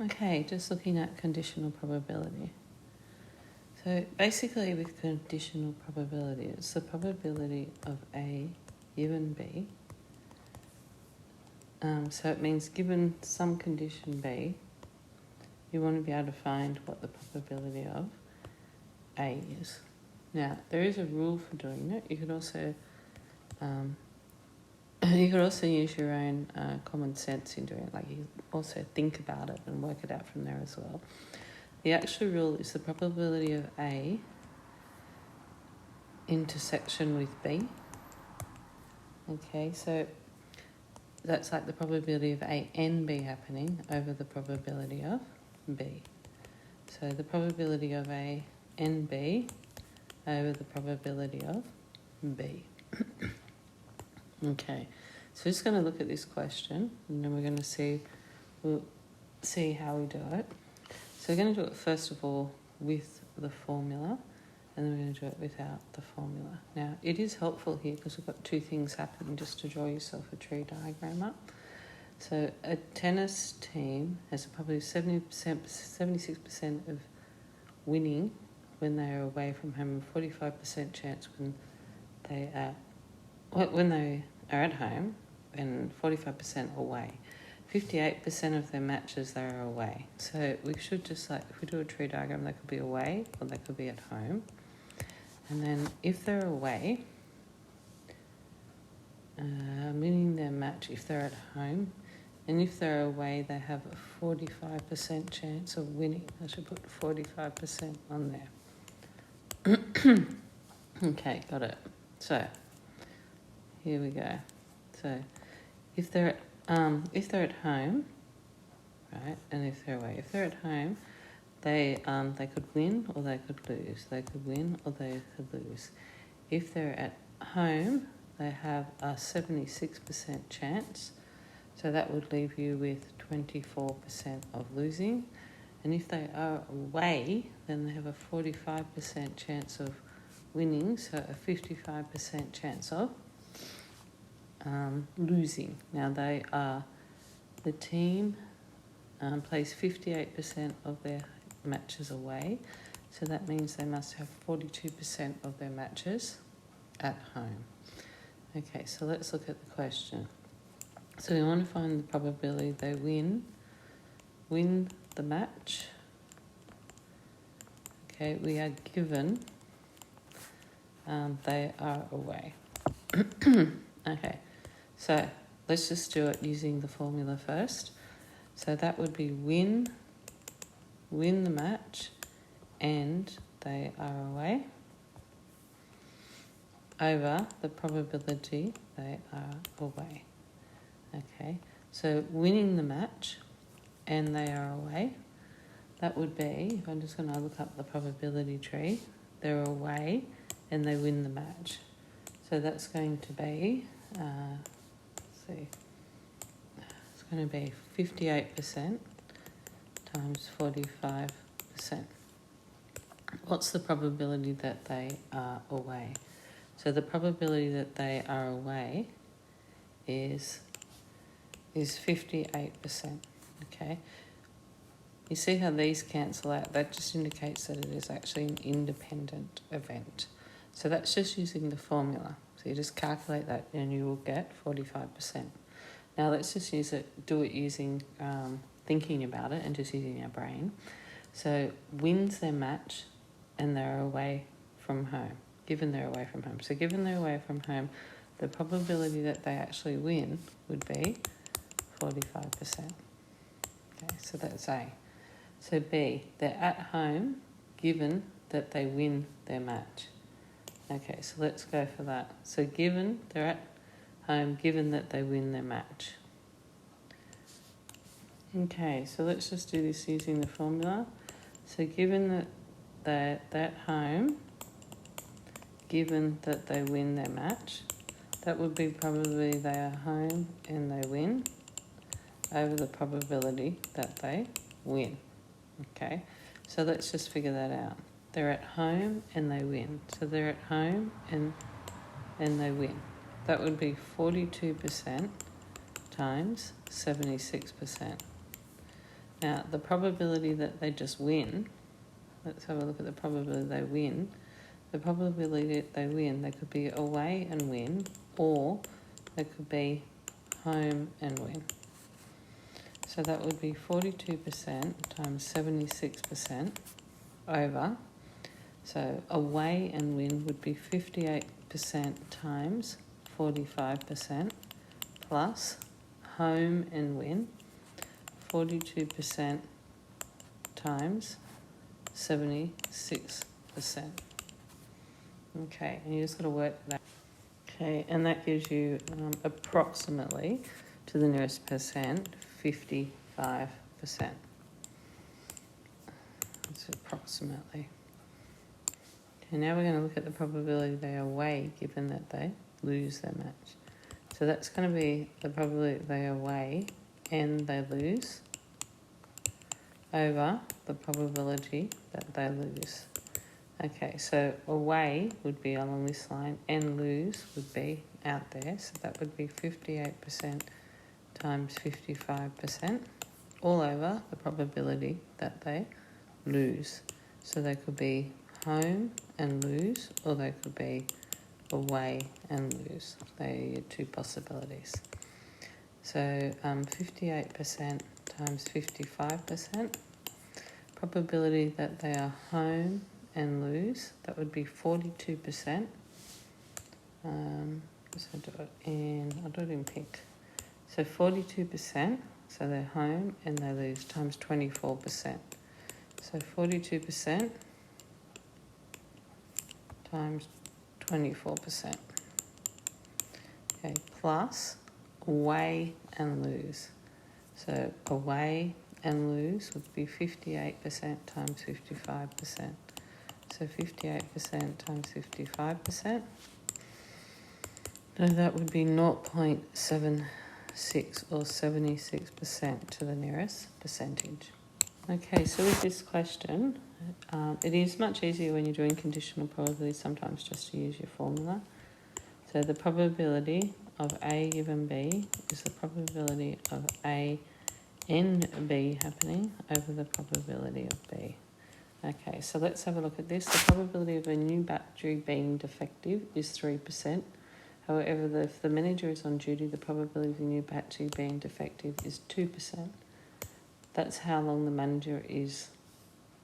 Okay, just looking at conditional probability. So basically with conditional probability, it's the probability of A given B. So it means given some condition B, you want to be able to find what the probability of A is. Now, there is a rule for doing it. You could also use your own common sense in doing it. Like, you also think about it and work it out from there as well. The actual rule is the probability of A intersection with B. Okay, so that's like the probability of A and B happening over the probability of B. So the probability of A and B over the probability of B. Okay, so we're just going to look at this question, and then we'll see how we do it. So we're going to do it first of all with the formula, and then we're going to do it without the formula. Now, it is helpful here because we've got two things happening, just to draw yourself a tree diagram up. So a tennis team has a probably 76% of winning when they are away from home, and 45% chance when they are at home, and 45% away. 58% of their matches they are away. So we should just, like, if we do a tree diagram, they could be away or they could be at home. And then if they're away, winning their match if they're at home, and if they're away, they have a 45% chance of winning. I should put 45% on there. Okay, got it. So here we go. So if they're at home, right, and if they're away, if they're at home, they could win or they could lose. They could win or they could lose. If they're at home, they have a 76% chance. So that would leave you with 24% of losing. And if they are away, then they have a 45% chance of winning, so a 55% chance of losing. Now, the team plays 58% of their matches away, so that means they must have 42% of their matches at home. Okay, so let's look at the question. So we want to find the probability they win the match. Okay, we are given they are away. Okay, so let's just do it using the formula first. So that would be win the match, and they are away, over the probability they are away. Okay, so winning the match and they are away, that would be, I'm just going to look up the probability tree, they're away and they win the match. So that's going to be, let's see, it's going to be 58% times 45%. What's the probability that they are away? So the probability that they are away is 58%, okay? You see how these cancel out? That just indicates that it is actually an independent event. So that's just using the formula. So you just calculate that and you will get 45%. Now let's just do it using thinking about it and just using our brain. So wins their match and they're away from home, given they're away from home. So given they're away from home, the probability that they actually win would be 45%. Okay, so that's A. So B, they're at home given that they win their match. Okay, so let's go for that. So given they're at home, given that they win their match. Okay, so let's just do this using the formula. So given that they're at home, given that they win their match, that would be probably they are home and they win, over the probability that they win. Okay, so let's just figure that out. They're at home and they win. So they're at home and they win. That would be 42% times 76%. Now, the probability that they just win, let's have a look at the probability they win. The probability that they win, they could be away and win, or they could be home and win. So that would be 42% times 76% over. So away and win would be 58% times 45% plus home and win, 42% times 76%. Okay, and you just got to work that. Okay, and that gives you approximately, to the nearest percent, 55%. That's approximately. Okay, now we're going to look at the probability they are away, given that they lose their match. So that's going to be the probability that they are away and they lose over the probability that they lose. Okay, so away would be along this line and lose would be out there. So that would be 58% times 55% all over the probability that they lose. So they could be home and lose, or they could be away and lose. They are your two possibilities. So 58% times 55%. Probability that they are home and lose, that would be 42%. So I'll do it in pink. So 42%, so they're home and they lose, times 24%. So 42% times 24%. Okay, plus away and lose. So away and lose would be 58% times 55%. So 58% times 55%. So that would be 0.76 or 76% to the nearest percentage. Okay, so with this question, it is much easier when you're doing conditional probability sometimes just to use your formula. So the probability of A given B is the probability of A and B happening over the probability of B. Okay, so let's have a look at this. The probability of a new battery being defective is 3%. However, if the manager is on duty, the probability of the new battery being defective is 2%. That's how long the manager is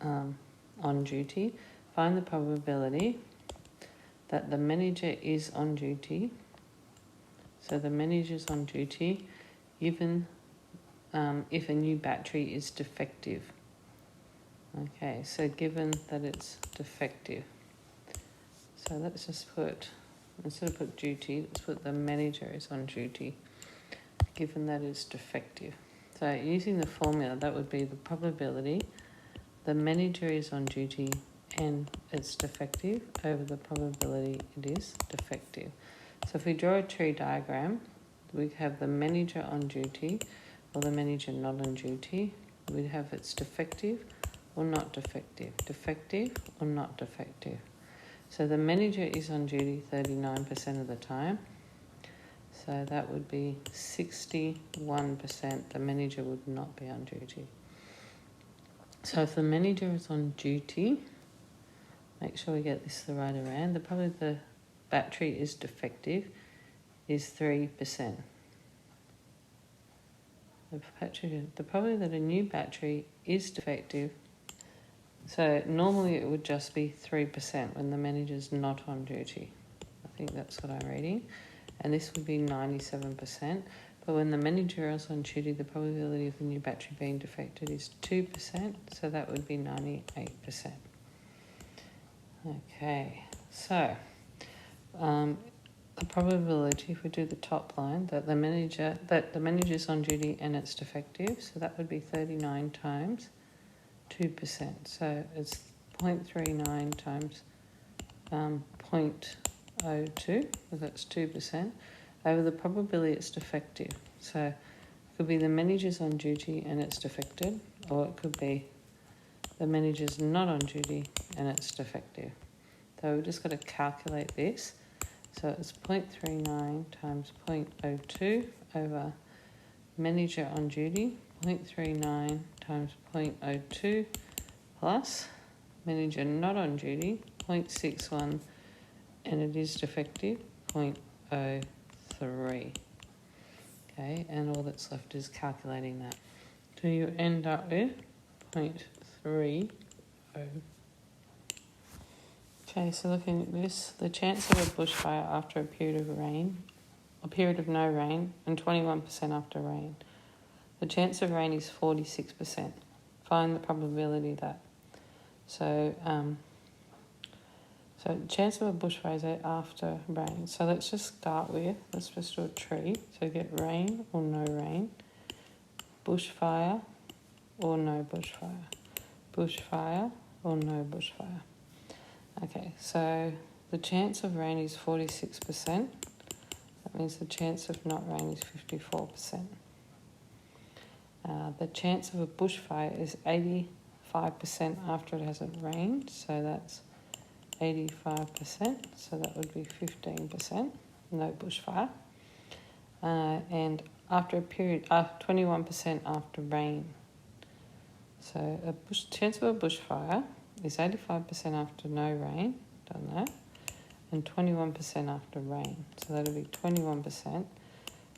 on duty. Find the probability that the manager is on duty. So the manager is on duty given if a new battery is defective. Okay, so given that it's defective. So let's just put, instead of put duty, let's put the manager is on duty given that it's defective. So using the formula, that would be the probability the manager is on duty and it's defective over the probability it is defective. So if we draw a tree diagram, we have the manager on duty or the manager not on duty. We have it's defective or not defective, defective or not defective. So the manager is on duty 39% of the time. So that would be 61%. The manager would not be on duty. So if the manager is on duty, make sure we get this the right around. Probably the battery is defective is 3%. The probability that a new battery is defective, so normally it would just be 3% when the manager's not on duty. I think that's what I'm reading. And this would be 97%. But when the manager is on duty, the probability of the new battery being defective is 2%, so that would be 98%. Okay, so the probability, if we do the top line, that the manager is on duty and it's defective, so that would be 39 times 2%. So it's 0.39 times 0.02, so that's 2%, over the probability it's defective. So it could be the manager's on duty and it's defective, or it could be the manager's not on duty and it's defective. So we've just got to calculate this. So it's 0.39 times 0.02 over manager on duty, 0.39 times 0.02 plus manager not on duty 0.61 and it is defective 0.03. Okay, and all that's left is calculating that. So you end up with 0.30. Okay, so looking at this, the chance of a bushfire after a period of no rain, and 21% after rain. The chance of rain is 46%. Find the probability of that. So chance of a bushfire is after rain. So let's just just do a tree. So get rain or no rain, bushfire or no bushfire, bushfire or no bushfire. Okay, so the chance of rain is 46%. That means the chance of not rain is 54%. The chance of a bushfire is 85% after it hasn't rained, so that's 85%, so that would be 15%, no bushfire. And after a period, 21% after rain. So chance of a bushfire is 85% after no rain, done that, and 21% after rain. So that'll be 21%,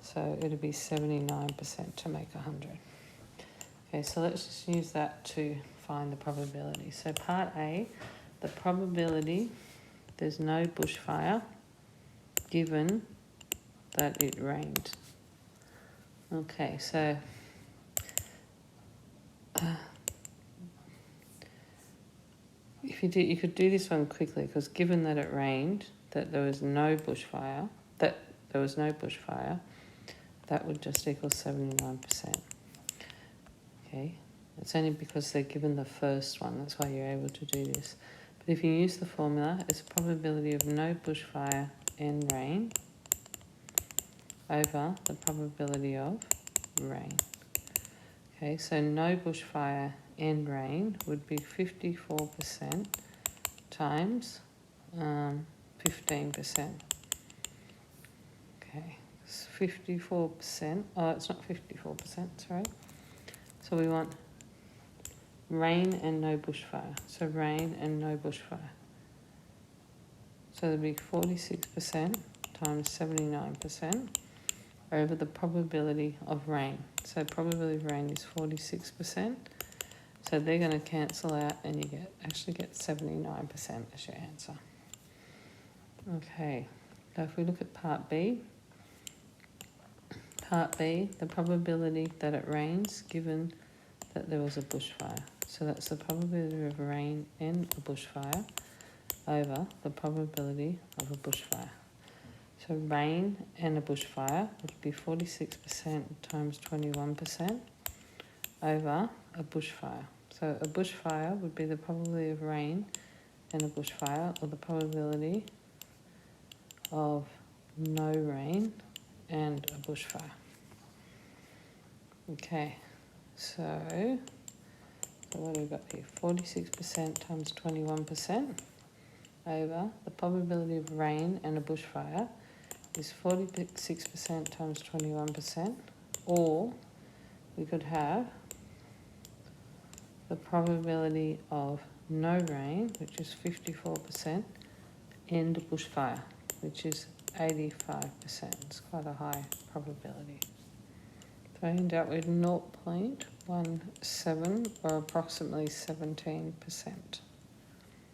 so it'll be 79% to make 100. Okay, so let's just use that to find the probability. So part A, the probability there's no bushfire given that it rained. Okay, so you could do this one quickly, because given that it rained, that there was no bushfire, that would just equal 79%. Okay, it's only because they're given the first one, that's why you're able to do this. But if you use the formula, it's a probability of no bushfire and rain over the probability of rain. Okay, so no bushfire and rain would be 54% times 15%. Okay, it's 54%. Oh, it's not 54%, sorry. So we want rain and no bushfire. So rain and no bushfire. So there'd be 46% times 79% over the probability of rain. So probability of rain is 46%. So they're going to cancel out and you actually get 79% as your answer. Okay, so if we look at part B, the probability that it rains given that there was a bushfire. So that's the probability of rain and a bushfire over the probability of a bushfire. So rain and a bushfire would be 46% times 21% over a bushfire. So a bushfire would be the probability of rain and a bushfire, or the probability of no rain and a bushfire. Okay, so what have we got here? 46% times 21% over the probability of rain and a bushfire is 46% times 21%, or we could have the probability of no rain, which is 54%, and a bushfire, which is 85%. It's quite a high probability. So I end up with 0.17, or approximately 17%.